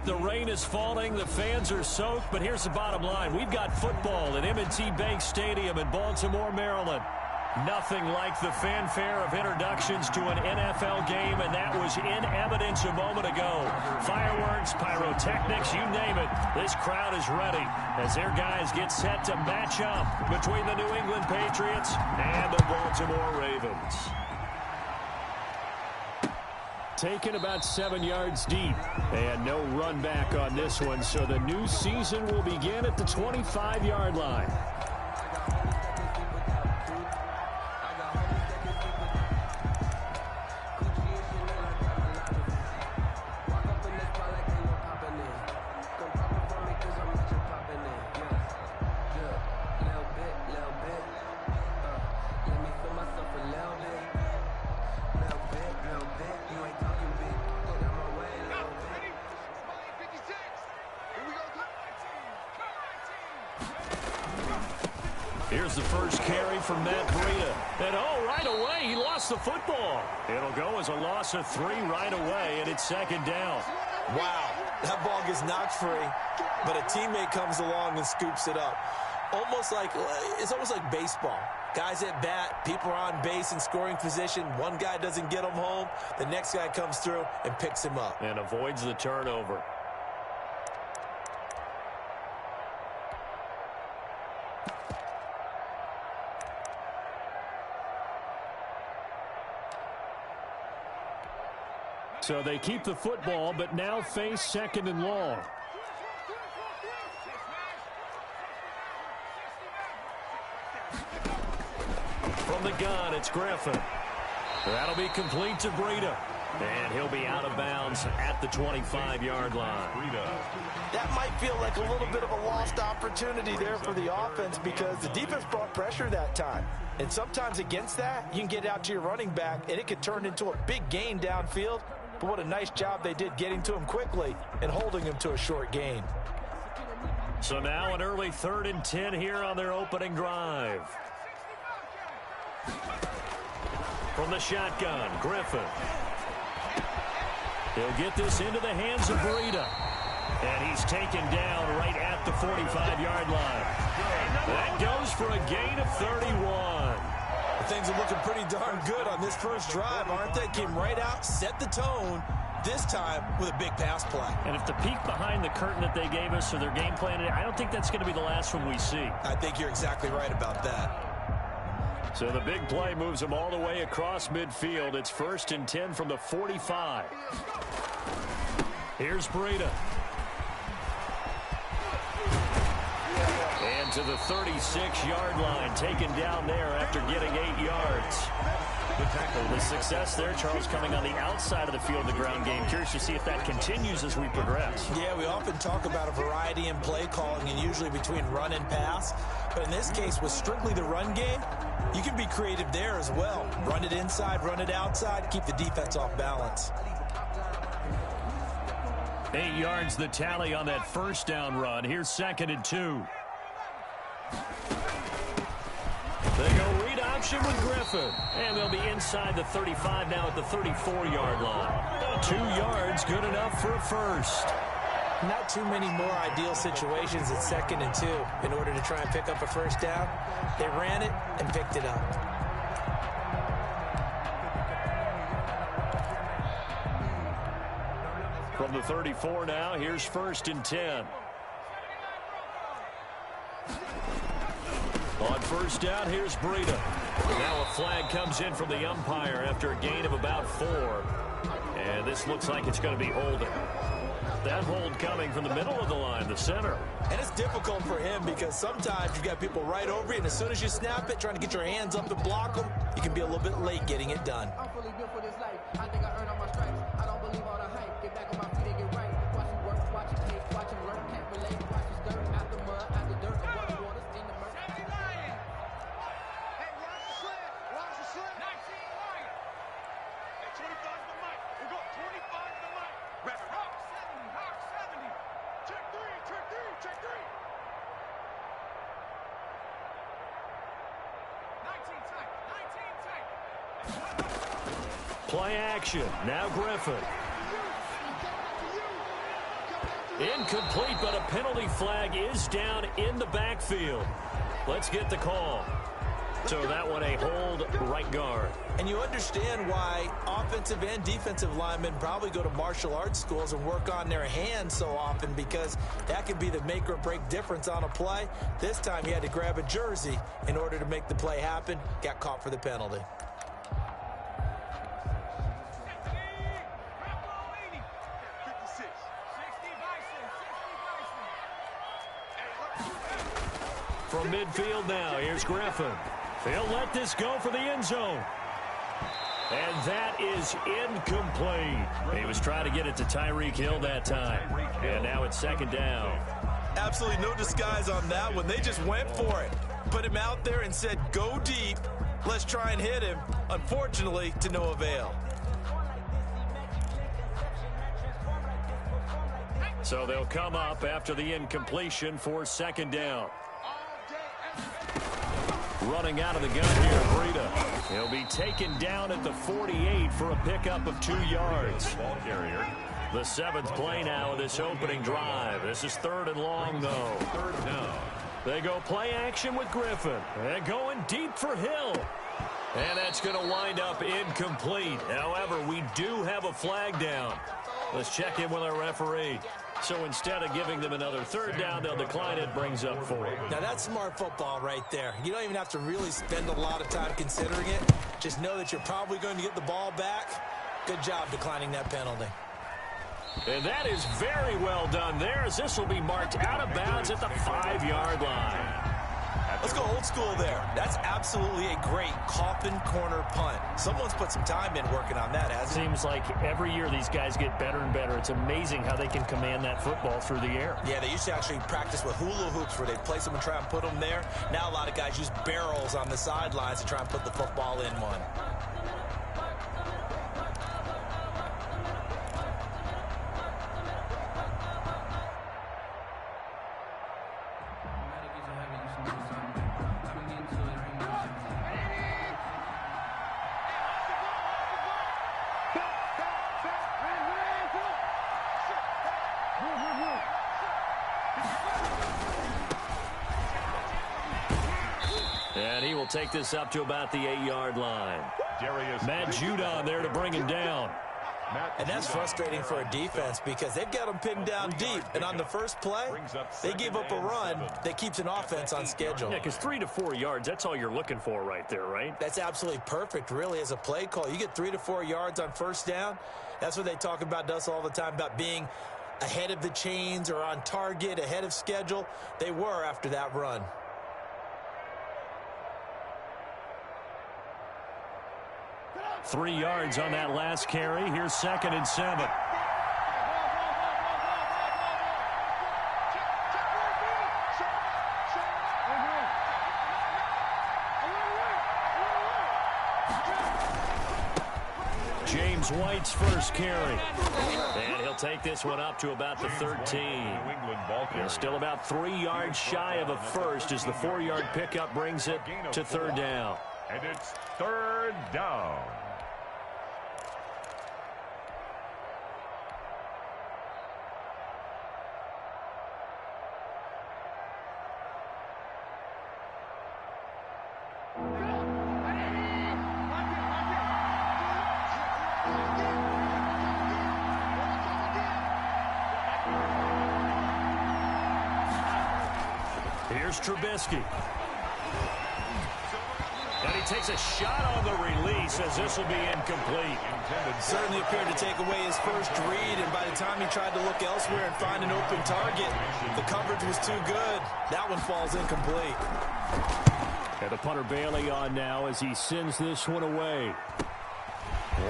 The rain is falling. The fans are soaked. But here's the bottom line. We've got football at M&T Bank Stadium in Baltimore, Maryland. Nothing like the fanfare of introductions to an NFL game, and that was in evidence a moment ago. Fireworks, pyrotechnics, you name it. This crowd is ready as their guys get set to match up between the New England Patriots and the Baltimore Ravens. Taken about 7 yards deep, and no run back on this one, so the new season will begin at the 25-yard line. Here's the first carry from Matt Breida. And right away, he lost the football. It'll go as a loss of 3 right away, and it's second down. Wow, that ball gets knocked free, but a teammate comes along and scoops it up. It's almost like baseball. Guys at bat, people are on base in scoring position. One guy doesn't get him home. The next guy comes through and picks him up. And avoids the turnover. So they keep the football, but now face second and long. From the gun, it's Griffin. That'll be complete to Breida. And he'll be out of bounds at the 25-yard line. That might feel like a little bit of a lost opportunity there for the offense because the defense brought pressure that time. And sometimes against that, you can get out to your running back, and it could turn into a big gain downfield. But what a nice job they did getting to him quickly and holding him to a short gain. So now an early 3rd and 10 here on their opening drive. From the shotgun, Griffin. He'll get this into the hands of Breida. And he's taken down right at the 45-yard line. That goes for a gain of 31. Things are looking pretty darn good on this first drive, aren't they? Came right out, set the tone, this time with a big pass play. And if the peek behind the curtain that they gave us or their game plan, I don't think that's going to be the last one we see. I think you're exactly right about that. So the big play moves them all the way across midfield. It's 1st and 10 from the 45. Here's Breida. And to the 36-yard line, taken down there after getting 8 yards. The success there, Charles, coming on the outside of the field, the ground game. Curious to see if that continues as we progress. Yeah, we often talk about a variety in play calling and usually between run and pass. But in this case, with strictly the run game, you can be creative there as well. Run it inside, run it outside, keep the defense off balance. 8 yards the tally on that first down run. Here's 2nd and 2. They go read option with Griffin. And they'll be inside the 35 now at the 34-yard line. 2 yards, good enough for a first. Not too many more ideal situations at 2nd and 2 in order to try and pick up a first down. They ran it and picked it up. From the 34 now, here's 1st and 10. On first down, here's Breida. Now a flag comes in from the umpire after a gain of about 4. And this looks like it's going to be holding. That hold coming from the middle of the line, the center. And it's difficult for him because sometimes you've got people right over you, and as soon as you snap it, trying to get your hands up and block them, you can be a little bit late getting it done. I'm fully built for this life. I think I earned all my stripes. I don't believe all the hype. Get back on my feet and get right. Watch it work, watch it take, watch it learn. Can't relate, watch it stir. Out the mud, out the dirt, water, waters in the murk. Hey, watch the sled. Watch the sled. 19 Lion. Hey, 25 to the mic. We'll go 25 to the mic. Rep it. Rock 70. Rock 70. Check 3. Check 3. Check 3. 19 tight. 19 tight. Play action. Now Griffin. Incomplete, but a penalty flag is down in the backfield. Let's get the call. So that one a hold right guard. And you understand why offensive and defensive linemen probably go to martial arts schools and work on their hands so often, because that could be the make or break difference on a play. This time he had to grab a jersey in order to make the play happen. Got caught for the penalty. From midfield now, here's Griffin. They'll let this go for the end zone. And that is incomplete. He was trying to get it to Tyreek Hill that time. And now it's second down. Absolutely no disguise on that one. They just went for it. Put him out there and said, go deep. Let's try and hit him. Unfortunately, to no avail. So they'll come up after the incompletion for second down. Running out of the gun here, Breida. He'll be taken down at the 48 for a pickup of 2 yards. Ball carrier. The 7th play now of this opening drive. This is 3rd and long, though. 3rd down. They go play action with Griffin. And going deep for Hill. And that's going to wind up incomplete. However, we do have a flag down. Let's check in with our referee. So instead of giving them another 3rd down, they'll decline it, brings up 4. Now that's smart football right there. You don't even have to really spend a lot of time considering it. Just know that you're probably going to get the ball back. Good job declining that penalty. And that is very well done there, as this will be marked out of bounds at the 5-yard line. Let's go old school there. That's absolutely a great coffin corner punt. Someone's put some time in working on that, hasn't it? Seems like every year these guys get better and better. It's amazing how they can command that football through the air. Yeah, they used to actually practice with hula hoops where they'd place them and try and put them there. Now a lot of guys use barrels on the sidelines to try and put the football in one. And he will take this up to about the 8-yard line. Matt Judon there to bring him down. And that's frustrating for a defense because they've got them pinned down deep. And on the first play, they give up a run that keeps an offense on schedule. Yeah, because 3 to 4 yards, that's all you're looking for right there, right? That's absolutely perfect, really, as a play call. You get 3 to 4 yards on first down. That's what they talk about us all the time, about being ahead of the chains or on target, ahead of schedule. They were after that run. Three yards on that last carry. Here's 2nd and 7. James White's first carry. And he'll take this one up to about the 13. And still about 3 yards shy of a first as the 4-yard pickup brings it to 3rd down. And it's 3rd down. Here's Trubisky. And he takes a shot on the release as this will be incomplete. Certainly appeared to take away his first read, and by the time he tried to look elsewhere and find an open target, the coverage was too good. That one falls incomplete. And the punter Bailey on now as he sends this one away.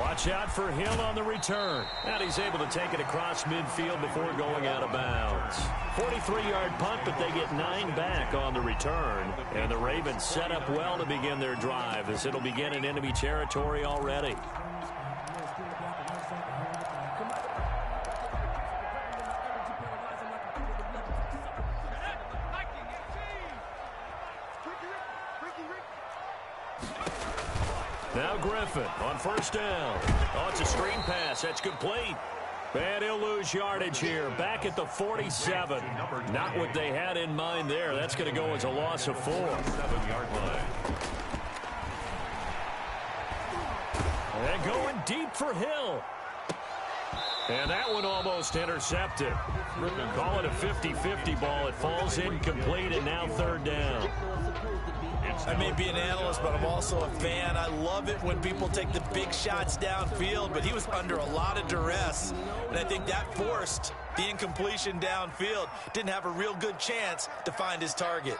Watch out for Hill on the return. And he's able to take it across midfield before going out of bounds. 43-yard punt, but they get 9 back on the return. And the Ravens set up well to begin their drive as it'll begin in enemy territory already. Now Griffin on first down. Oh, it's a screen pass. That's complete. And he'll lose yardage here. Back at the 47. Not what they had in mind there. That's going to go as a loss of 4. 7-yard line. And going deep for Hill. And that one almost intercepted. Call it a 50-50 ball. It falls incomplete, and now 3rd down. I may be an analyst, but I'm also a fan. I love it when people take the big shots downfield, but he was under a lot of duress, and I think that forced the incompletion downfield. Didn't have a real good chance to find his target.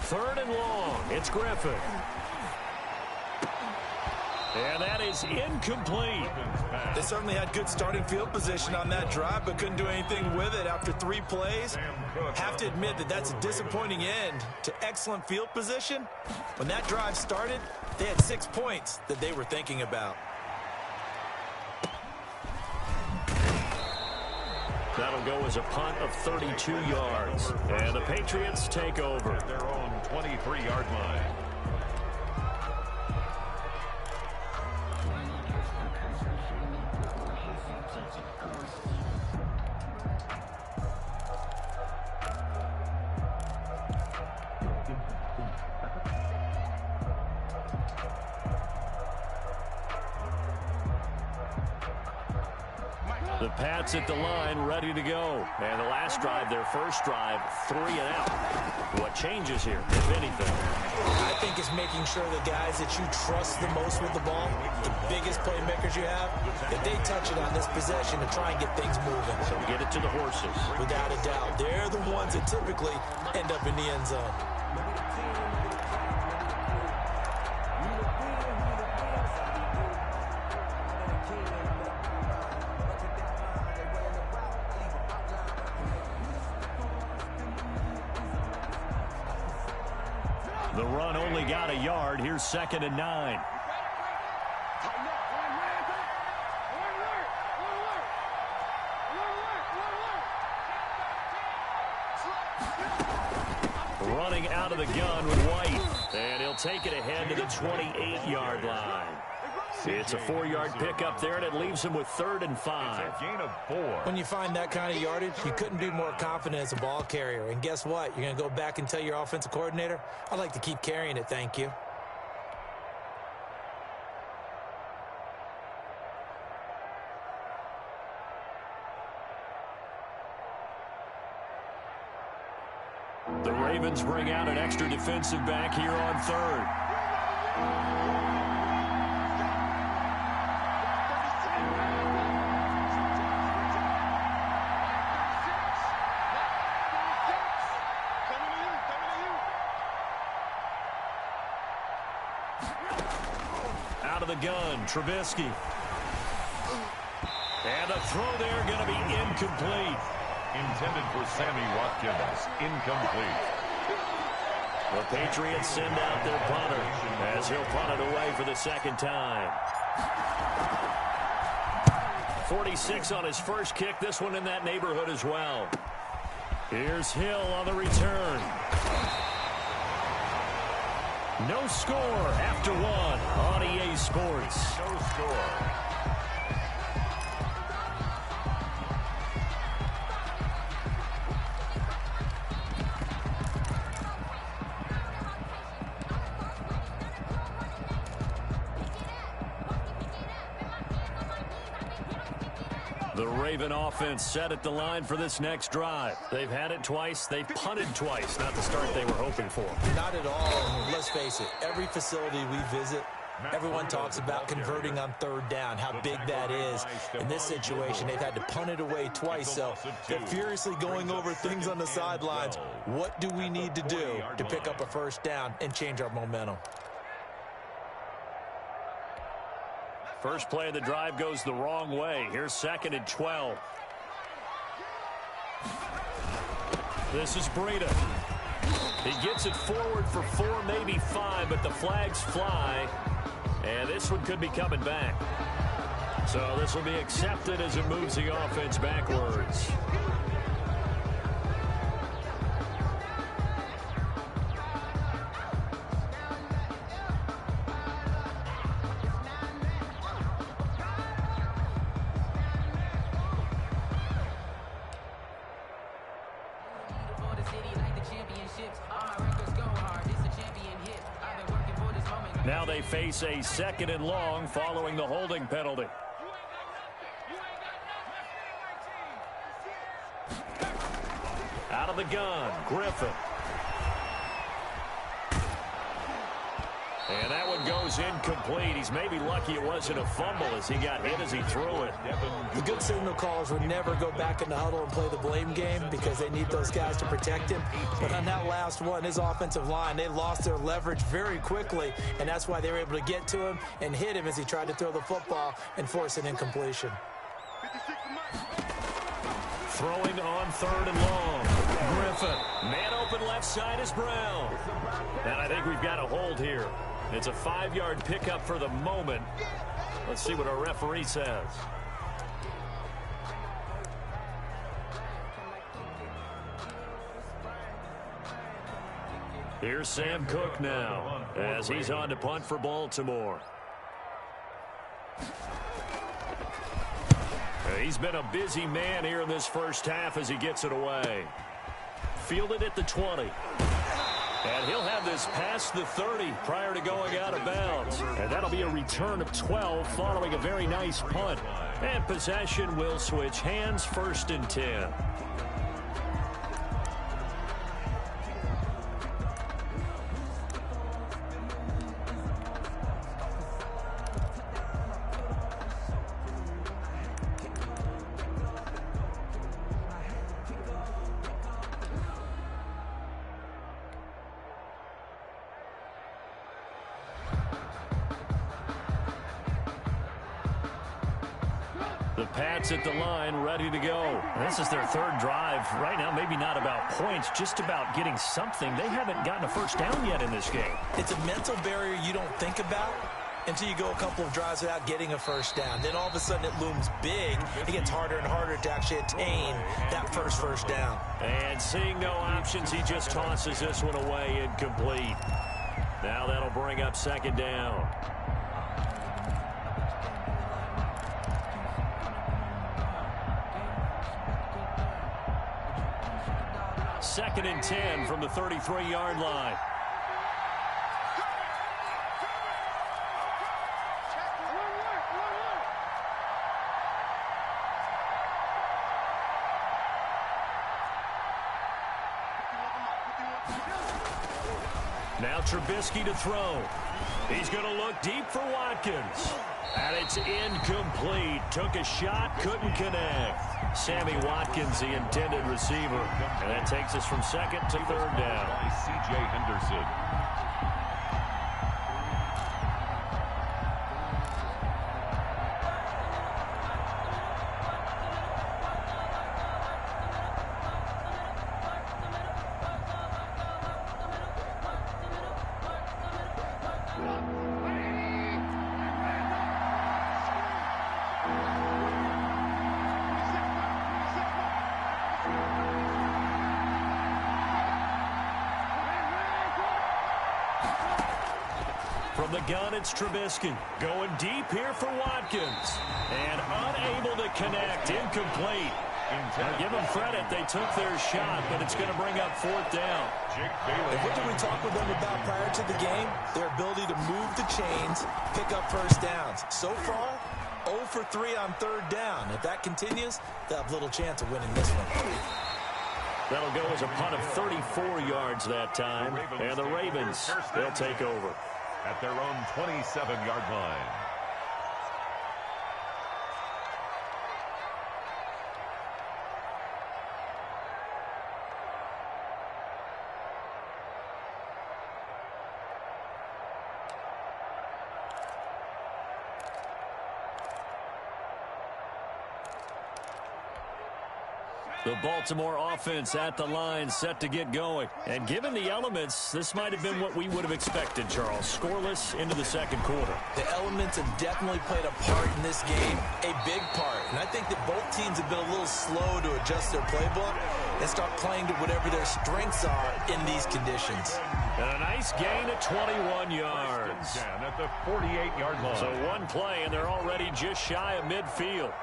3rd and long. It's Griffin. And that is incomplete. They certainly had good starting field position on that drive, but couldn't do anything with it after 3 plays. Have to admit that that's a disappointing end to excellent field position. When that drive started, they had 6 points that they were thinking about. That'll go as a punt of 32 yards. And the Patriots take over. At their own 23-yard line. The Pats at the line, ready to go. And the last drive, their first drive, 3 and out. What changes here, if anything? I think it's making sure the guys that you trust the most with the ball, the biggest playmakers you have, that they touch it on this possession to try and get things moving. So get it to the horses. Without a doubt. They're the ones that typically end up in the end zone. The run only got a yard. Here's 2nd and 9. Running out of the gun with White. And he'll take it ahead to the 28-yard line. It's a 4-yard pickup there, and it leaves him with 3rd and 5. It's a gain of 4. When you find that kind of yardage, you couldn't be more confident as a ball carrier. And guess what? You're going to go back and tell your offensive coordinator, I'd like to keep carrying it, thank you. The Ravens bring out an extra defensive back here on 3rd. Out of the gun, Trubisky. And a throw there going to be incomplete. Intended for Sammy Watkins. Incomplete. The Patriots send out their punter as he'll punt it away for the 2nd time. 46 on his first kick. This one in that neighborhood as well. Here's Hill on the return. No score after 1 on EA Sports. No score. The Raven offense set at the line for this next drive. They've had it twice. They've punted twice. Not the start they were hoping for. Not at all. Let's face it, every facility we visit, everyone talks about converting on 3rd down, how big that is. In this situation, they've had to punt it away twice, so they're furiously going over things on the sidelines. What do we need to do to pick up a 1st down and change our momentum? First play of the drive goes the wrong way. Here's 2nd and 12. This is Breida. He gets it forward for 4, maybe 5, but the flags fly. And this one could be coming back. So this will be accepted as it moves the offense backwards. Now they face a 2nd and long following the holding penalty. Out of the gun, Griffin. And that one goes incomplete. He's maybe lucky it wasn't a fumble as he got hit as he threw it. The good signal callers would never go back in the huddle and play the blame game because they need those guys to protect him. But on that last one, his offensive line, they lost their leverage very quickly, and that's why they were able to get to him and hit him as he tried to throw the football and force an incompletion. Throwing on 3rd and long. Griffin. Man open left side is Brown. And I think we've got a hold here. It's a 5-yard pickup for the moment. Let's see what our referee says. Here's Sam Cook now as he's on to punt for Baltimore. He's been a busy man here in this first half as he gets it away. Fielded at the 20. And he'll have this past the 30 prior to going out of bounds. And that'll be a return of 12 following a very nice punt. And possession will switch hands, 1st and 10. The Pats at the line, ready to go. This is their 3rd drive. Right now, maybe not about points, just about getting something. They haven't gotten a first down yet in this game. It's a mental barrier you don't think about until you go a couple of drives without getting a first down. Then all of a sudden it looms big. It gets harder and harder to actually attain that first down. And seeing no options, he just tosses this one away, incomplete. Now that'll bring up 2nd down. Second and 10 from the 33-yard line. Now Trubisky to throw. He's going to look deep for Watkins. And it's incomplete. Took a shot, couldn't connect. Sammy Watkins, the intended receiver. And that takes us from 2nd to 3rd down. By C.J. Henderson. From the gun, it's Trubisky. Going deep here for Watkins. And unable to connect. Incomplete. Now, give them credit. They took their shot, but it's going to bring up 4th down. And what did we talk with them about prior to the game? Their ability to move the chains, pick up first downs. So far, 0 for 3 on 3rd down. If that continues, they'll have little chance of winning this one. That'll go as a punt of 34 yards that time. And the Ravens, they'll take over. At their own 27-yard line. The Baltimore offense at the line, set to get going. And given the elements, this might have been what we would have expected, Charles. Scoreless into the 2nd quarter. The elements have definitely played a part in this game, a big part. And I think that both teams have been a little slow to adjust their playbook and start playing to whatever their strengths are in these conditions. And a nice gain at 21 yards. Down at the 48-yard line. So one play, and they're already just shy of midfield.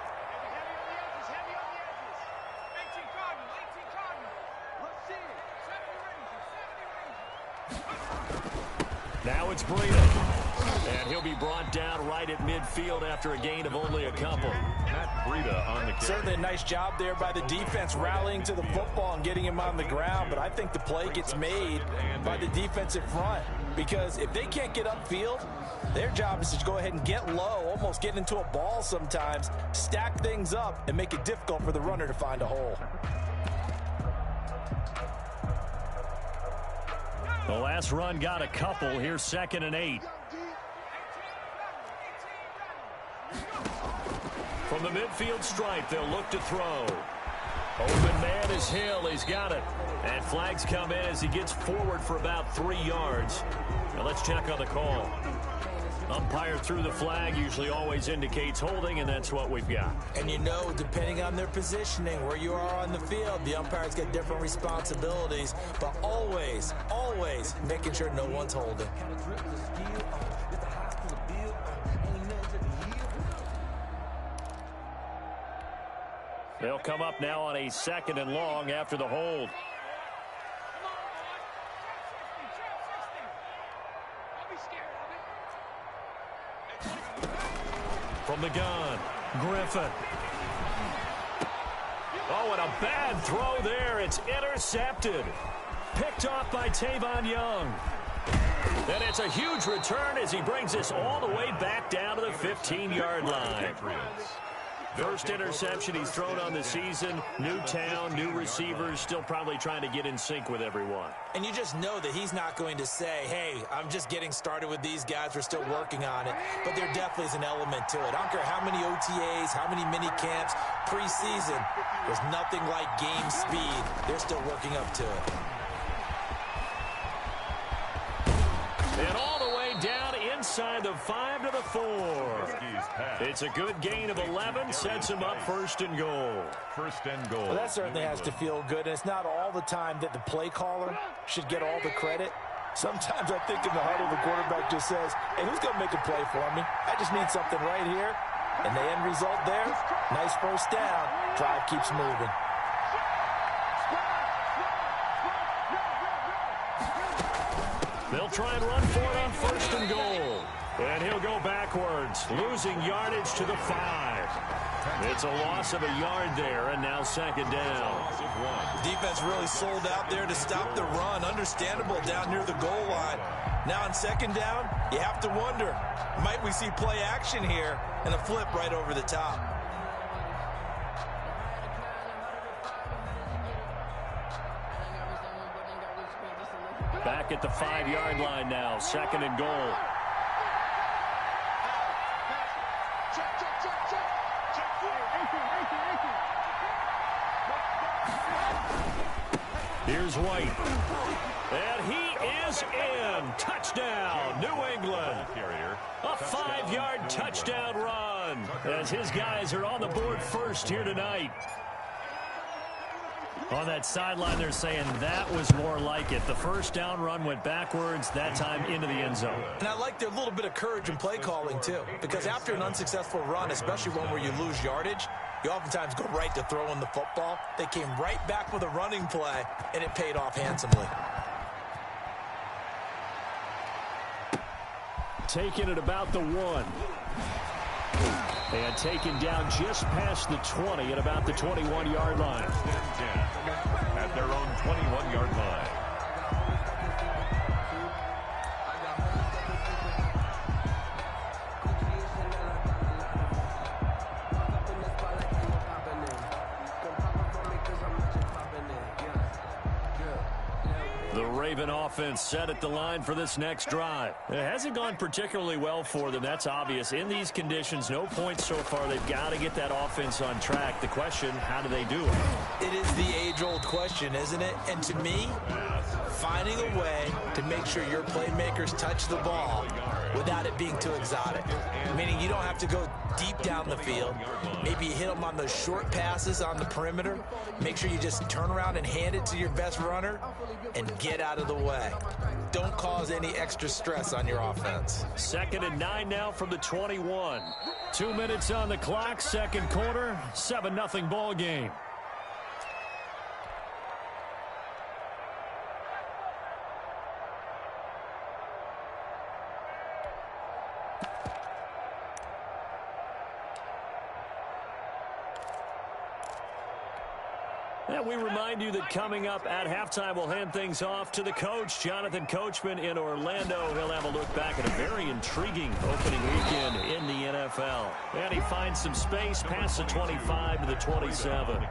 Now it's Breida. And he'll be brought down right at midfield after a gain of only a couple. Matt Breida on the carry. Certainly a nice job there by the defense rallying to the football and getting him on the ground, but I think the play gets made by the defensive front, because if they can't get upfield, their job is to go ahead and get low, almost get into a ball sometimes, stack things up, and make it difficult for the runner to find a hole. The last run got a couple. Here's 2nd and 8. From the midfield stripe, they'll look to throw. Open man is Hill. He's got it. And flags come in as he gets forward for about 3 yards. Now let's check on the call. Umpire threw the flag, usually always indicates holding, and that's what we've got. And you know, depending on their positioning, where you are on the field, the umpires get different responsibilities, but always, always making sure no one's holding. They'll come up now on a 2nd and long after the hold. From the gun, Griffin. Oh, and a bad throw there. It's intercepted. Picked off by Tavon Young. And it's a huge return as he brings this all the way back down to the 15-yard line. First interception he's thrown on the season. New town, new receivers, still probably trying to get in sync with everyone. And you just know that he's not going to say, hey, I'm just getting started with these guys, we're still working on it. But there definitely is an element to it. I don't care how many OTAs, how many mini camps, preseason, there's nothing like game speed. They're still working up to it. And all the way down inside the 5 to the 4. It's a good gain of 11, sets him up 1st and goal. 1st and goal. Well, that certainly has to feel good, and it's not all the time that the play caller should get all the credit. Sometimes I think in the huddle, the quarterback just says, hey, who's going to make a play for me? I just need something right here. And the end result there, nice 1st down. Drive keeps moving. They'll try and run for it on 1st and goal. And he'll go backwards, losing yardage to the 5. It's a loss of a yard there, and now 2nd down. Defense really sold out there to stop the run. Understandable down near the goal line. Now on 2nd down, you have to wonder, might we see play action here and a flip right over the top? Back at the 5-yard line now, 2nd and goal. Here's White. And he is in. Touchdown, New England. A 5-yard touchdown run as his guys are on the board first here tonight. On that sideline, they're saying that was more like it. The 1st down run went backwards, that time into the end zone. And I like their little bit of courage in play calling, too. Because after an unsuccessful run, especially one where you lose yardage, you oftentimes go right to throwing the football. They came right back with a running play, and it paid off handsomely. Taking it about the 1. And taken down just past the 20 at about the 21-yard line. At their own 21-yard line. The Raven offense set at the line for this next drive. It hasn't gone particularly well for them. That's obvious. In these conditions, no points so far. They've got to get that offense on track. The question, how do they do it? It is the age-old question, isn't it? And to me, finding a way to make sure your playmakers touch the ball without it being too exotic. Meaning you don't have to go deep down the field. Maybe you hit them on those short passes on the perimeter. Make sure you just turn around and hand it to your best runner and get out of the way. Don't cause any extra stress on your offense. 2nd and 9 now from the 21. 2 minutes on the clock, 2nd quarter, 7-0 ball game. And we remind you that coming up at halftime, we'll hand things off to the coach, Jonathan Coachman in Orlando. He'll have a look back at a very intriguing opening weekend in the NFL. And he finds some space past the 25 to the 27.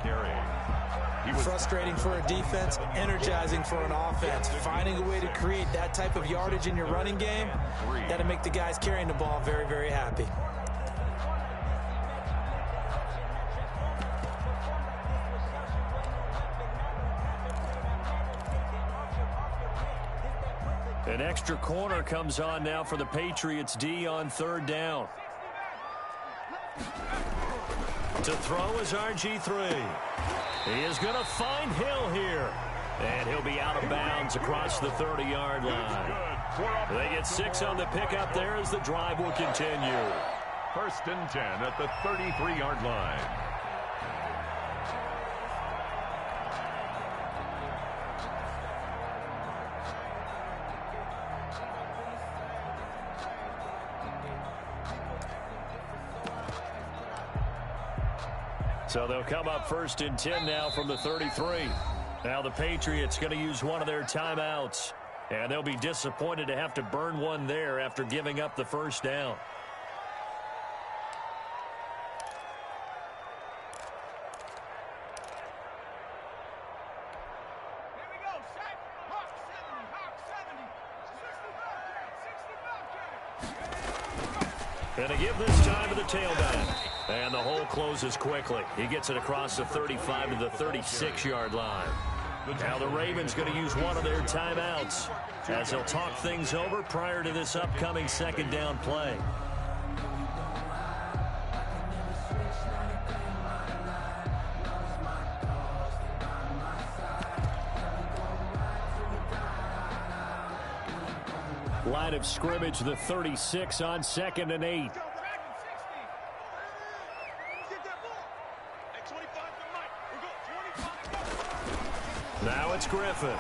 Frustrating for a defense, energizing for an offense. Finding a way to create that type of yardage in your running game, that'll make the guys carrying the ball very, very happy. An extra corner comes on now for the Patriots D on third down. To throw is RG3. He is going to find Hill here. And he'll be out of bounds across the 30-yard line. They get 6 on the pickup there as the drive will continue. 1st and 10 at the 33-yard line. So they'll come up 1st and 10 now from the 33. Now the Patriots going to use one of their timeouts. And they'll be disappointed to have to burn one there after giving up the first down. Here we go, Shaq. Hawk 70, Hawk 70. 65 carry, 65 carry. And to give this time to the tailback. And the hole closes quickly. He gets it across the 35 to the 36-yard line. Now the Ravens going to use one of their timeouts as they'll talk things over prior to this upcoming 2nd down play. Line of scrimmage, the 36 on 2nd and 8. Now it's Griffin.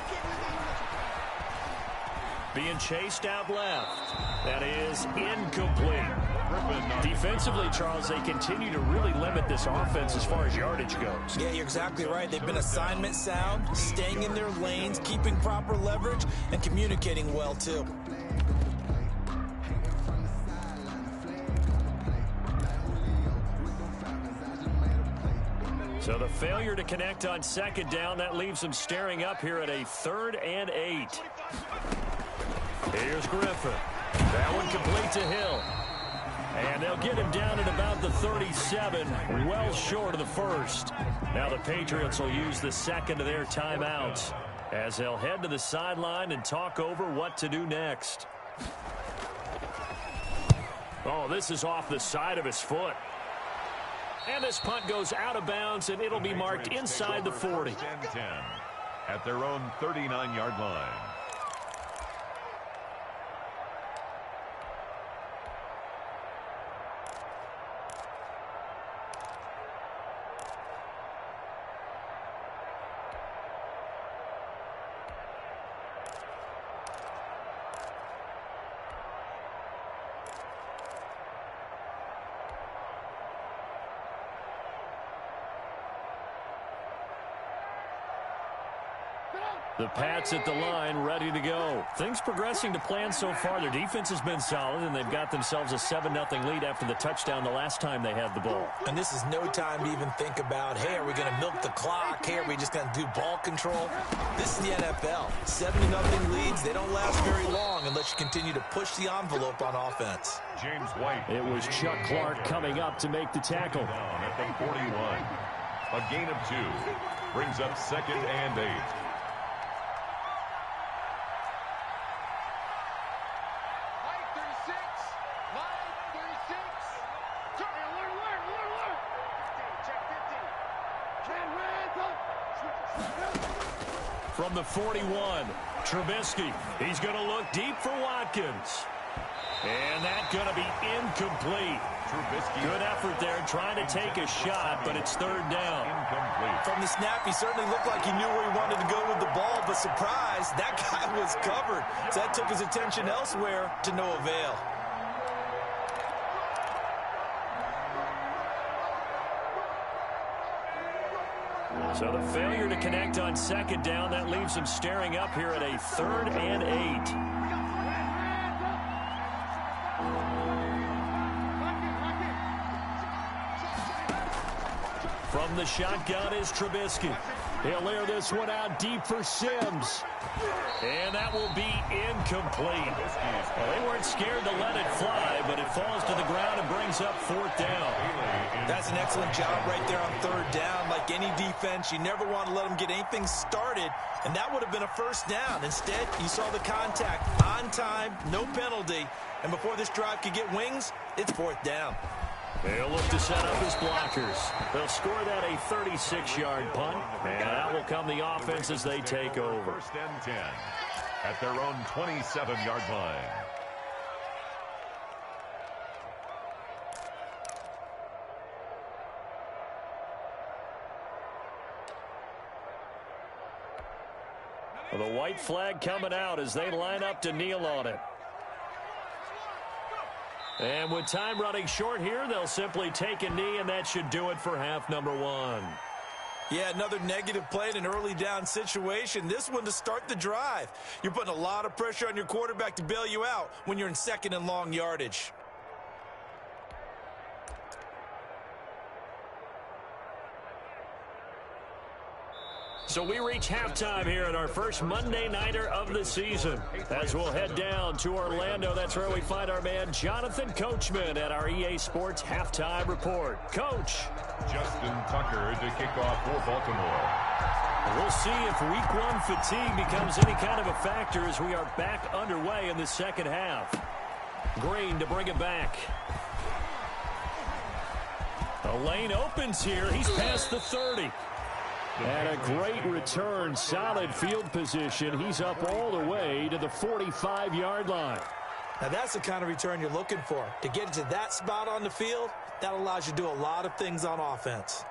Being chased out left. That is incomplete. Defensively, Charles, they continue to really limit this offense as far as yardage goes. Yeah, you're exactly right. They've been assignment sound, staying in their lanes, keeping proper leverage, and communicating well, too. So the failure to connect on 2nd down, that leaves them staring up here at a 3rd and 8. Here's Griffin. That one complete to Hill. And they'll get him down at about the 37, well short of the 1st. Now the Patriots will use the 2nd of their timeouts as they'll head to the sideline and talk over what to do next. Oh, this is off the side of his foot. And this punt goes out of bounds, and it'll be marked inside the 40. 1st and 10 at their own 39-yard line. The Pats at the line, ready to go. Things progressing to plan so far. Their defense has been solid, and they've got themselves a 7-0 lead after the touchdown the last time they had the ball. And this is no time to even think about, hey, are we going to milk the clock? Hey, are we just going to do ball control? This is the NFL. 7-0 leads, they don't last very long unless you continue to push the envelope on offense. James White. It was Chuck Clark coming up to make the tackle. Down at the 41. A gain of 2 brings up 2nd and 8. From the 41, Trubisky. He's going to look deep for Watkins. And that's going to be incomplete. Trubisky. Good effort there trying to take a shot, but it's 3rd down. Incomplete. From the snap, he certainly looked like he knew where he wanted to go with the ball, but surprise, that guy was covered. So that took his attention elsewhere to no avail. So the failure to connect on second down, that leaves them staring up here at a 3rd and 8. From the shotgun is Trubisky. He'll air this one out deep for Sims. And that will be incomplete. Well, they weren't scared to let it fly, but it falls to the ground and brings up 4th down. That's an excellent job right there on 3rd down. Like any defense, you never want to let them get anything started, and that would have been a 1st down. Instead, you saw the contact on time, no penalty, and before this drive could get wings, it's 4th down. They'll look to set up his blockers. They'll score that a 36-yard punt, and that will come the offense as they take over. 1st and 10 at their own 27-yard line. The white flag coming out as they line up to kneel on it. And with time running short here, they'll simply take a knee, and that should do it for half number 1. Yeah, another negative play in an early down situation. This one to start the drive. You're putting a lot of pressure on your quarterback to bail you out when you're in 2nd and long yardage. So we reach halftime here at our first Monday Nighter of the season. As we'll head down to Orlando, that's where we find our man Jonathan Coachman at our EA Sports Halftime Report. Coach. Justin Tucker to kick off for Baltimore. We'll see if week 1 fatigue becomes any kind of a factor as we are back underway in the second half. Green to bring it back. The lane opens here. He's past the 30. And a great return, solid field position. He's up all the way to the 45-yard line. Now that's the kind of return you're looking for. To get to that spot on the field, that allows you to do a lot of things on offense.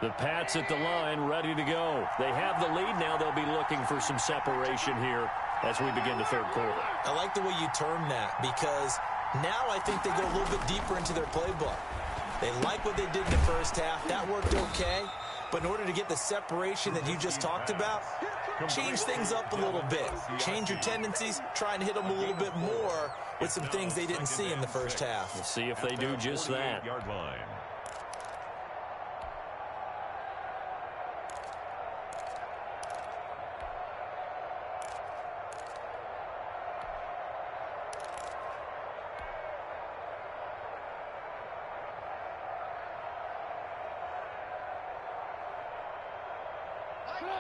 The Pats at the line, ready to go. They have the lead. Now they'll be looking for some separation here as we begin the 3rd quarter. I like the way you term that, because now I think they go a little bit deeper into their playbook. They like what they did in the 1st half. That worked okay. But in order to get the separation that you just talked about, change things up a little bit. Change your tendencies. Try and hit them a little bit more with some things they didn't see in the 1st half. We'll see if they do just that. Yard line.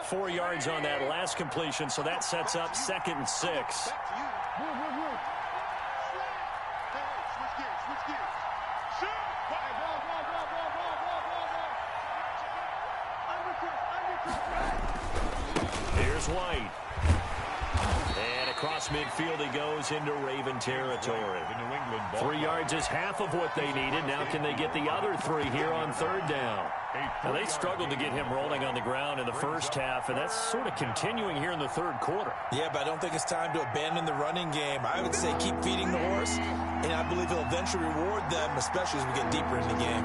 Four yards on that last completion, so that sets up 2nd and 6. Here's White. And across midfield he goes into Raven territory. 3 yards is half of what they needed. Now can they get the other 3 here on 3rd down? Now they struggled to get him rolling on the ground in the 1st half, and that's sort of continuing here in the 3rd quarter. Yeah, but I don't think it's time to abandon the running game. I would say keep feeding the horse, and I believe he'll eventually reward them, especially as we get deeper in the game.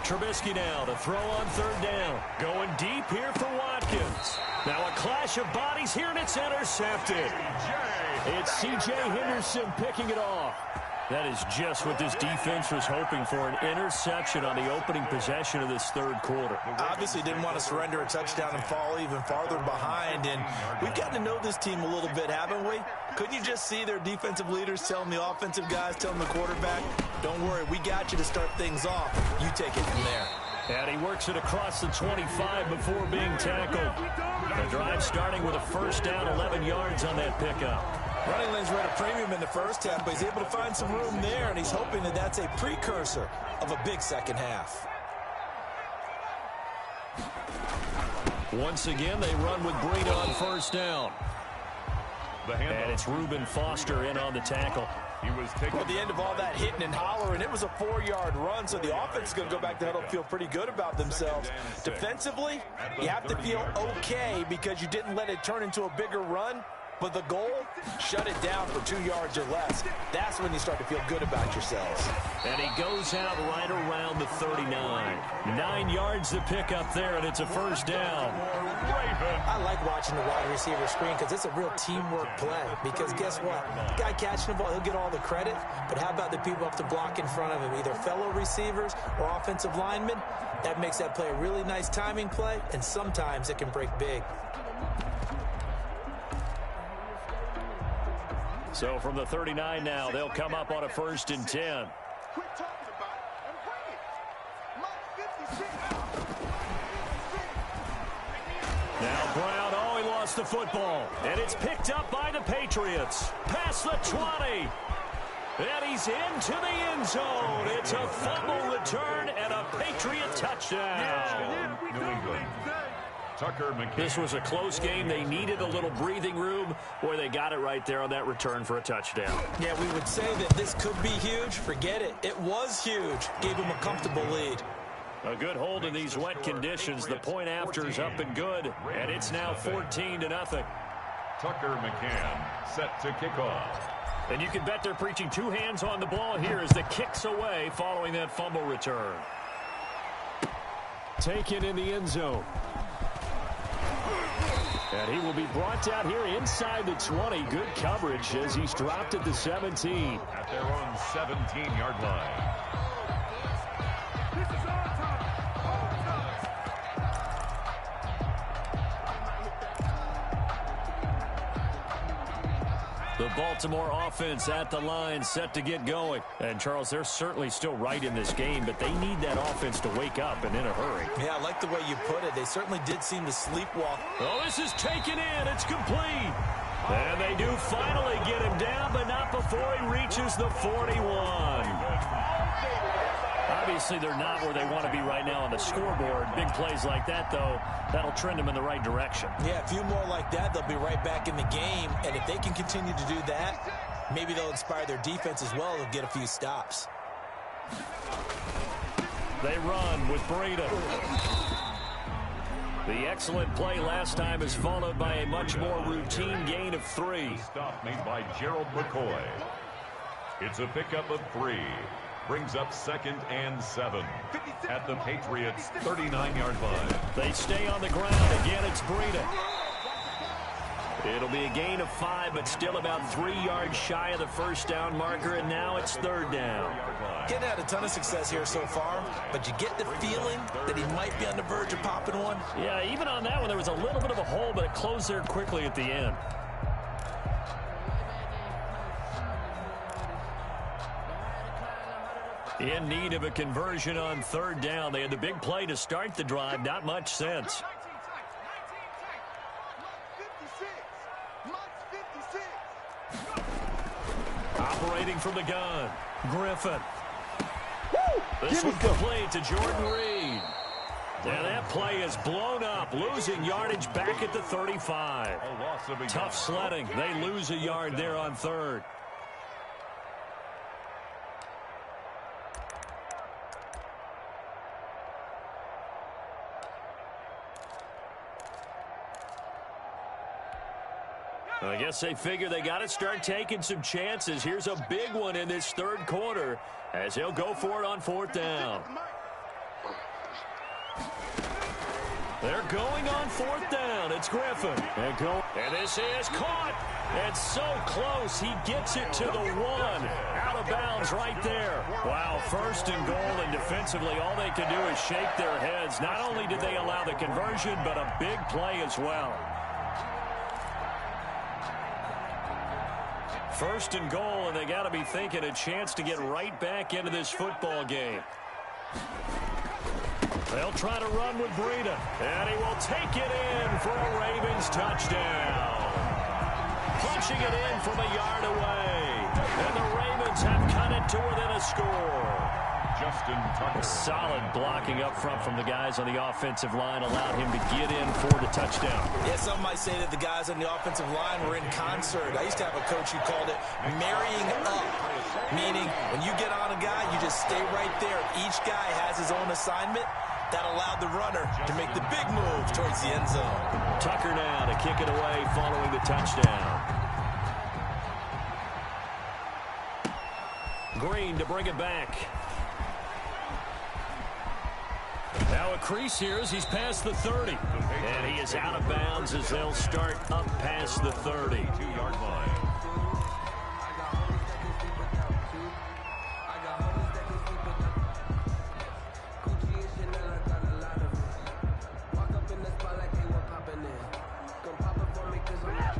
Trubisky now to throw on 3rd down. Going deep here for Watkins. Now a clash of bodies here, and it's intercepted. It's C.J. Henderson picking it off. That is just what this defense was hoping for, an interception on the opening possession of this 3rd quarter. Obviously didn't want to surrender a touchdown and fall even farther behind, and we've gotten to know this team a little bit, haven't we? Couldn't you just see their defensive leaders telling the offensive guys, telling the quarterback, don't worry, we got you to start things off. You take it from there. And he works it across the 25 before being tackled. The drive starting with a 1st down, 11 yards on that pickup. Running lanes were at a premium in the 1st half, but he's able to find some room there, and he's hoping that that's a precursor of a big 2nd half. Once again, they run with Breida on 1st down. And it's Reuben Foster in on the tackle. He was taking Well, the end of all that hitting and hollering, it was a 4-yard run, so the offense is going to go back to huddle and feel pretty good about themselves. Defensively, you have to feel okay because you didn't let it turn into a bigger run. But the goal, shut it down for 2 yards or less. That's when you start to feel good about yourselves. And he goes out right around the 39. 9 yards to pick up there, and it's a first down. I like watching the wide receiver screen because it's a real teamwork play. Because guess what? The guy catching the ball, he'll get all the credit. But how about the people up to block in front of him, either fellow receivers or offensive linemen? That makes that play a really nice timing play, and sometimes it can break big. So from the 39 now, they'll come up on a 1st and 10. Quit talking about it and bring it. Mike 56. Now Brown, oh, he lost the football. And it's picked up by the Patriots. Past the 20. And he's into the end zone. It's a fumble return and a Patriot touchdown. New England. Tucker McKinnon. This was a close game. They needed a little breathing room, where they got it right there on that return for a touchdown. Yeah, we would say that this could be huge. Forget it. It was huge. Gave him a comfortable lead. A good hold in these wet conditions. The point after's up and good, and it's now 14-0. Tucker McKinnon set to kick off. And you can bet they're preaching 2 hands on the ball here as the kick's away following that fumble return. Taken in the end zone. And he will be brought down here inside the 20. Good coverage as he's dropped at the 17. At their own 17-yard line. This is our time. Our time. The Baltimore offense at the line, set to get going. And, Charles, they're certainly still right in this game, but they need that offense to wake up and in a hurry. Yeah, I like the way you put it. They certainly did seem to sleepwalk. Oh, this is taken in. It's complete. And they do finally get him down, but not before he reaches the 41. Obviously, they're not where they want to be right now on the scoreboard. Big plays like that, though, that'll trend them in the right direction. Yeah, a few more like that, they'll be right back in the game. And if they can continue to do that, maybe they'll inspire their defense as well and get a few stops. They run with Breda. The excellent play last time is followed by a much more routine gain of 3. Stop made by Gerald McCoy. It's a pickup of 3. Brings up 2nd and 7 at the Patriots' 39-yard line. They stay on the ground. Again, it's Breda. It'll be a gain of 5, but still about 3 yards shy of the first down marker, and now it's 3rd down. Getting had a ton of success here so far, but you get the feeling that he might be on the verge of popping one. Yeah, even on that one, there was a little bit of a hole, but it closed there quickly at the end. In need of a conversion on 3rd down. They had the big play to start the drive. Not much sense. 56. Operating from the gun. Griffin. This one complete to Jordan Reed. And that play is blown up, losing yardage back at the 35. A loss of a Tough yard. sledding. They lose a yard there on 3rd. I guess they figure they got to start taking some chances. Here's a big one in this 3rd quarter as he'll go for it on 4th down. They're going on 4th down. It's Griffin. And this is caught. And so close. He gets it to the 1. Out of bounds right there. Wow, 1st and goal, and defensively all they can do is shake their heads. Not only did they allow the conversion, but a big play as well. 1st and goal, and they got to be thinking a chance to get right back into this football game. They'll try to run with Breda, and he will take it in for a Ravens touchdown. Punching it in from a yard away, and the Ravens have cut it to within a score. Justin Tucker. Solid blocking up front from the guys on the offensive line allowed him to get in for the touchdown. Yeah, some might say that the guys on the offensive line were in concert. I used to have a coach who called it marrying up Meaning, when you get on a guy, you just stay right there. Each guy has his own assignment. That allowed the runner to make the big move towards the end zone. Tucker now to kick it away following the touchdown. Green to bring it back. Now a crease here as he's past the 30. And he is out of bounds as they'll start up past the 32-yard line.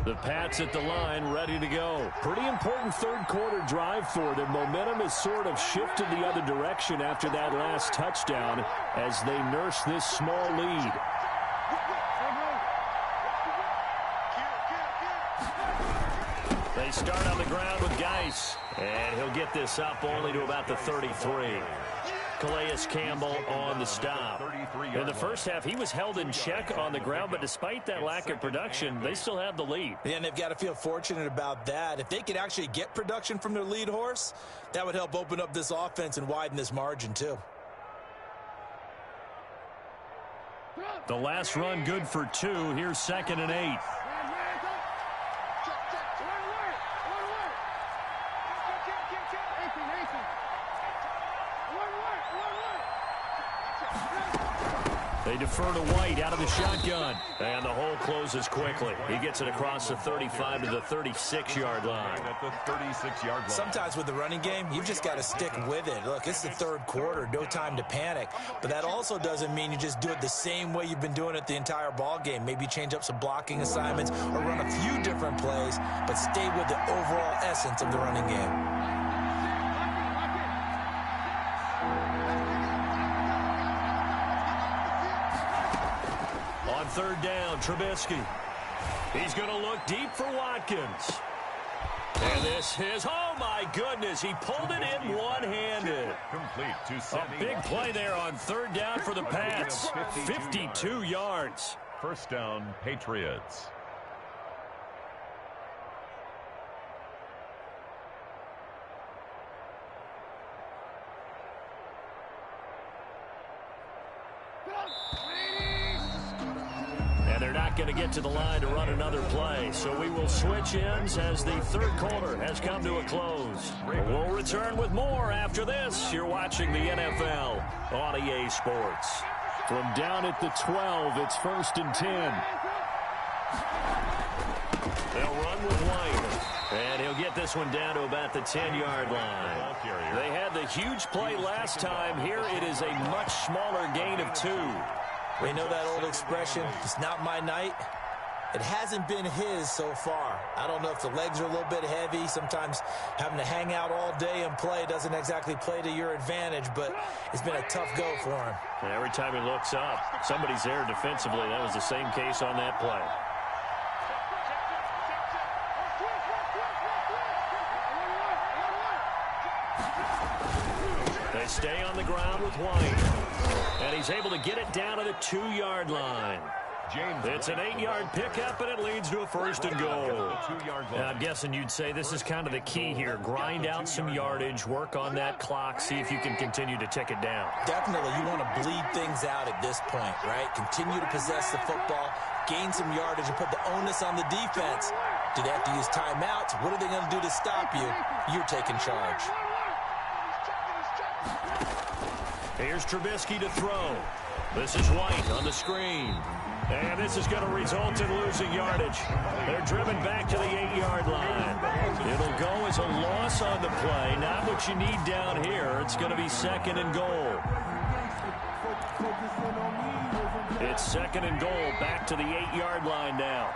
The Pats at the line, ready to go. Pretty important third-quarter drive for them. Momentum has sort of shifted the other direction after that last touchdown as they nurse this small lead. They start on the ground with Geis, and he'll get this up only to about the 33. Calais Campbell on the stop. In the first half, he was held in check on the ground, but despite that lack of production, they still have the lead. Yeah, and they've got to feel fortunate about that. If they could actually get production from their lead horse, that would help open up this offense and widen this margin, too. The last run good for 2. Here's 2nd and 8. They defer to White out of the shotgun. And the hole closes quickly. He gets it across the 35 to the 36-yard line. At the 36-yard line. Sometimes with the running game, you've just got to stick with it. Look, it's the third quarter, no time to panic. But that also doesn't mean you just do it the same way you've been doing it the entire ball game. Maybe change up some blocking assignments or run a few different plays, but stay with the overall essence of the running game. On third down, Trubisky. He's going to look deep for Watkins. And this is, oh my goodness, he pulled it in one-handed. Complete to A big play there on third down for the Pats. 52 yards. First down, Patriots. They're not going to get to the line to run another play, so we will switch ends as the third quarter has come to a close. We'll return with more after this. You're watching the NFL on EA Sports. From down at the 12, it's 1st and 10. They'll run with White, and he'll get this one down to about the 10-yard line. They had the huge play last time. Here it is a much smaller gain of 2. We know that old expression, it's not my night. It hasn't been his so far. I don't know if the legs are a little bit heavy. Sometimes having to hang out all day and play doesn't exactly play to your advantage, but it's been a tough go for him. And every time he looks up, somebody's there defensively. That was the same case on that play. They stay on the ground with White. And he's able to get it down to the 2-yard line. It's an 8-yard pickup, and it leads to a 1st and goal. Now, I'm guessing you'd say this is kind of the key here. Grind out some yardage, work on that clock, see if you can continue to tick it down. Definitely, you want to bleed things out at this point, right? Continue to possess the football, gain some yardage, and put the onus on the defense. Do they have to use timeouts? What are they going to do to stop you? You're taking charge. Here's Trubisky to throw. This is White on the screen. And this is going to result in losing yardage. They're driven back to the 8-yard line. It'll go as a loss on the play. Not what you need down here. It's going to be 2nd and goal. It's 2nd and goal. Back to the 8-yard line now.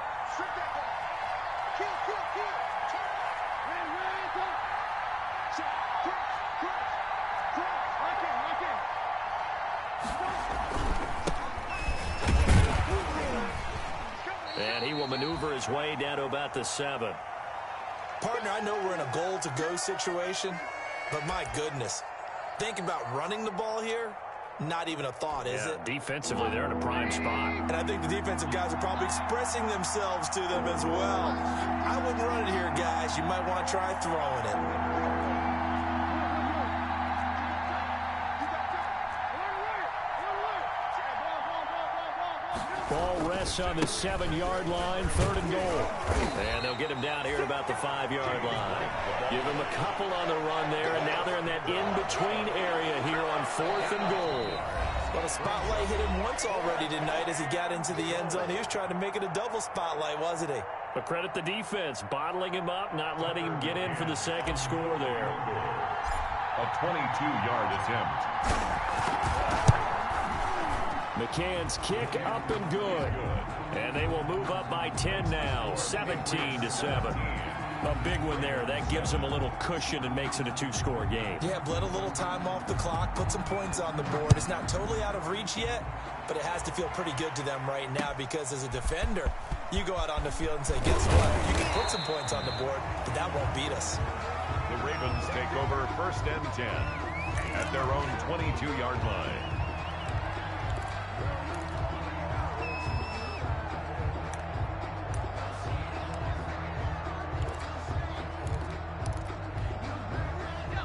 And he will maneuver his way down to about the 7. Partner, I know we're in a goal-to-go situation, but my goodness, think about running the ball here, not even a thought, is it? Defensively, they're in a prime spot. And I think the defensive guys are probably expressing themselves to them as well. I wouldn't run it here, guys. You might want to try throwing it. Ball rests on the 7-yard line, 3rd and goal. And they'll get him down here at about the 5-yard line. Give him a couple on the run there, and now they're in that in-between area here on 4th and goal. Well, the spotlight hit him once already tonight as he got into the end zone. He was trying to make it a double spotlight, wasn't he? But credit the defense, bottling him up, not letting him get in for the second score there. A 22-yard attempt. McCann's kick up and good. And they will move up by 10 now, 17-7. A big one there. That gives them a little cushion and makes it a 2-score game. Yeah, bled a little time off the clock, put some points on the board. It's not totally out of reach yet, but it has to feel pretty good to them right now because as a defender, you go out on the field and say, guess what? You can put some points on the board, but that won't beat us. The Ravens take over 1st and 10 at their own 22-yard line.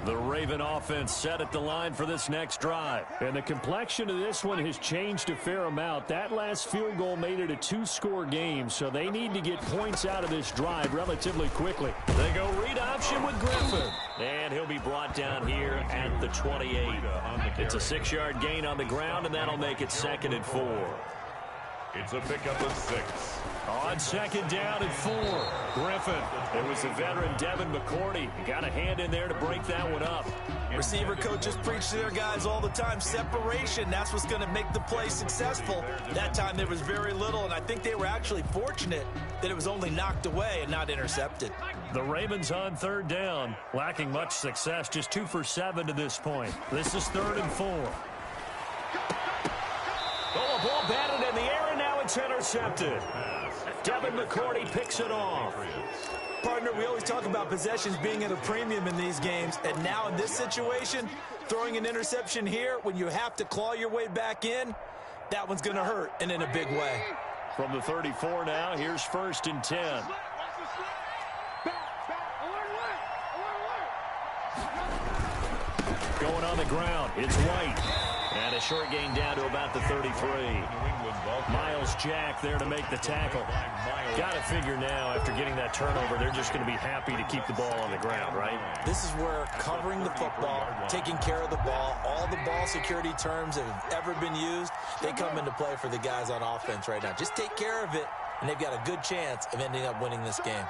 The Raven offense set at the line for this next drive. And the complexion of this one has changed a fair amount. That last field goal made it a 2-score game, so they need to get points out of this drive relatively quickly. They go read option with Griffin. And he'll be brought down here at the 28. It's a 6-yard gain on the ground, and that'll make it 2nd and 4. It's a pickup of 6. On 2nd down and 4. Griffin. It was the veteran Devin McCourty. He got a hand in there to break that one up. Receiver coaches preach to their guys all the time. Separation, that's what's going to make the play successful. That time there was very little, and I think they were actually fortunate that it was only knocked away and not intercepted. The Ravens on 3rd down, lacking much success, just 2 for 7 to this point. This is 3rd and 4. Oh, a ball batted in the air, and now it's intercepted. Devin McCourty picks it off. Partner, we always talk about possessions being at a premium in these games, and now in this situation, throwing an interception here when you have to claw your way back in, that one's going to hurt, and in a big way. From the 34 now, here's 1st and 10. Going on the ground, it's White. And a short gain down to about the 33. Miles Jack there to make the tackle. Got to figure now, after getting that turnover, they're just going to be happy to keep the ball on the ground, right? This is where covering the football, taking care of the ball, all the ball security terms that have ever been used, they come into play for the guys on offense right now. Just take care of it, and they've got a good chance of ending up winning this game.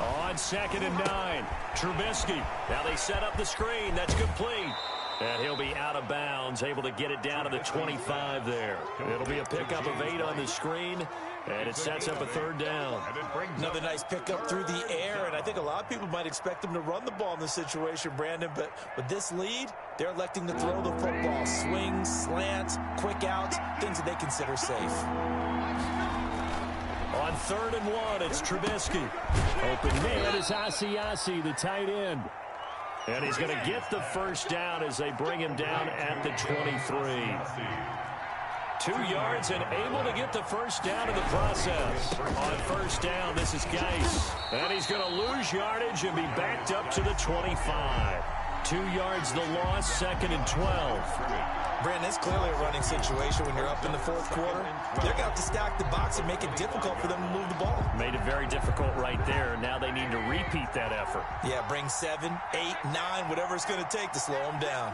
On 2nd and 9, Trubisky. Now they set up the screen. That's complete. And he'll be out of bounds, able to get it down to the 25 there. It'll be a pickup of 8 on the screen, and it sets up a 3rd down. Another nice pickup through the air, and I think a lot of people might expect them to run the ball in this situation, Brandon, but with this lead, they're electing to throw the football. Swings, slants, quick outs, things that they consider safe. On 3rd and 1, it's Trubisky. Open man is Asiasi, the tight end. And he's going to get the 1st down as they bring him down at the 23. 2 yards and able to get the 1st down in the process. On 1st down, this is Geis. And he's going to lose yardage and be backed up to the 25. 2 yards the loss, 2nd and 12. Brandon, it's clearly a running situation when you're up in the 4th quarter. They're going to have to stack the box and make it difficult for them to move the ball. Made it very difficult right there. Now they need to repeat that effort. Yeah, bring 7, 8, 9, whatever it's going to take to slow them down.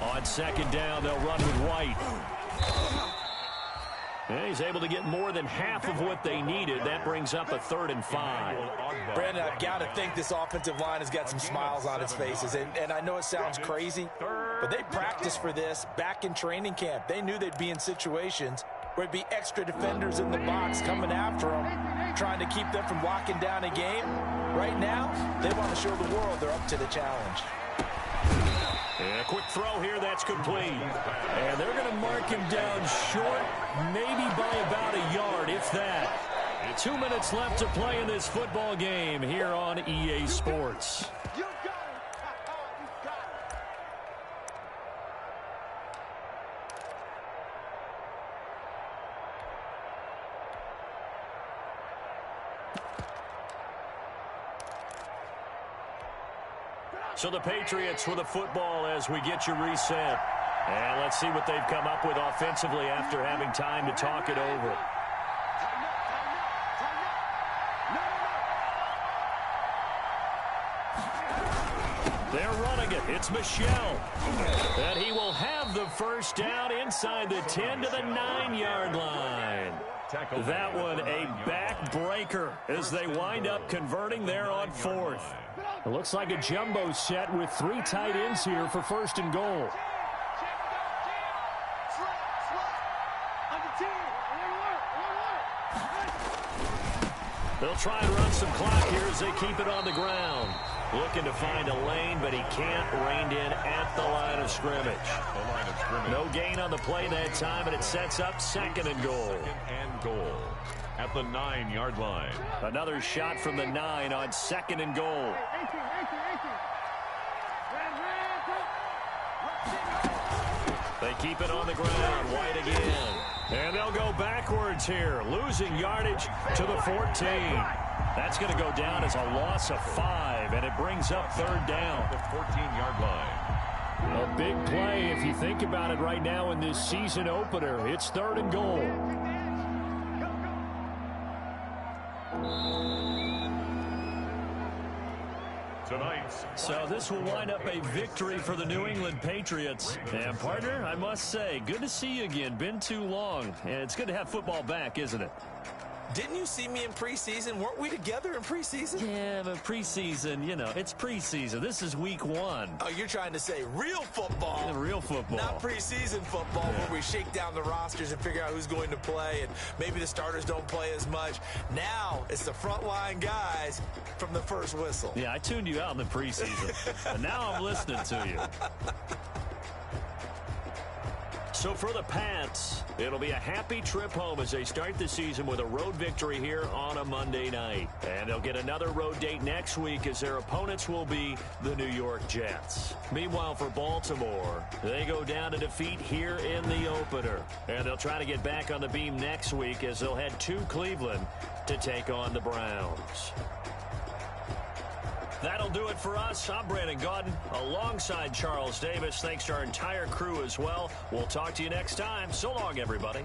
On 2nd down, they'll run with White. And he's able to get more than half of what they needed. That brings up a 3rd and 5. Brandon, I've got to think this offensive line has got some smiles on its faces. And I know it sounds crazy, but they practiced for this back in training camp. They knew they'd be in situations where it'd be extra defenders in the box coming after them, trying to keep them from locking down a game. Right now, they want to show the world they're up to the challenge. And a quick throw here, that's complete. And they're going to mark him down short, maybe by about a yard, if that. 2 minutes left to play in this football game here on EA Sports. So the Patriots with the football as we get you reset. And let's see what they've come up with offensively after having time to talk it over. They're running it. It's Michel. And he will have the first down inside the 10 to the 9-yard line. That one a backbreaker as they wind up converting there on 4th. It looks like a jumbo set with 3 tight ends here for 1st and goal. They'll try and run some clock here as they keep it on the ground. Looking to find a lane, but he can't rein in at the line of scrimmage. No gain on the play that time, and it sets up 2nd and goal. 2nd and goal at the 9-yard line. Another shot from the 9 on 2nd and goal. They keep it on the ground. White again. And they'll go backwards here, losing yardage to the 14. That's going to go down as a loss of 5, and it brings up 3rd down. The 14-yard line. A big play if you think about it right now in this season opener. It's 3rd and goal. So this will wind up a victory for the New England Patriots. And, partner, I must say, good to see you again. Been too long. And it's good to have football back, isn't it? Didn't you see me in preseason? Weren't we together in preseason? Yeah, but preseason, you know, it's preseason. This is week 1. Oh, you're trying to say real football. Yeah, real football. Not preseason football where we shake down the rosters and figure out who's going to play, and maybe the starters don't play as much. Now it's the frontline guys from the first whistle. Yeah, I tuned you out in the preseason, and now I'm listening to you. So for the Pats, it'll be a happy trip home as they start the season with a road victory here on a Monday night. And they'll get another road date next week as their opponents will be the New York Jets. Meanwhile, for Baltimore, they go down to defeat here in the opener. And they'll try to get back on the beam next week as they'll head to Cleveland to take on the Browns. That'll do it for us. I'm Brandon Gaudin alongside Charles Davis. Thanks to our entire crew as well. We'll talk to you next time. So long, everybody.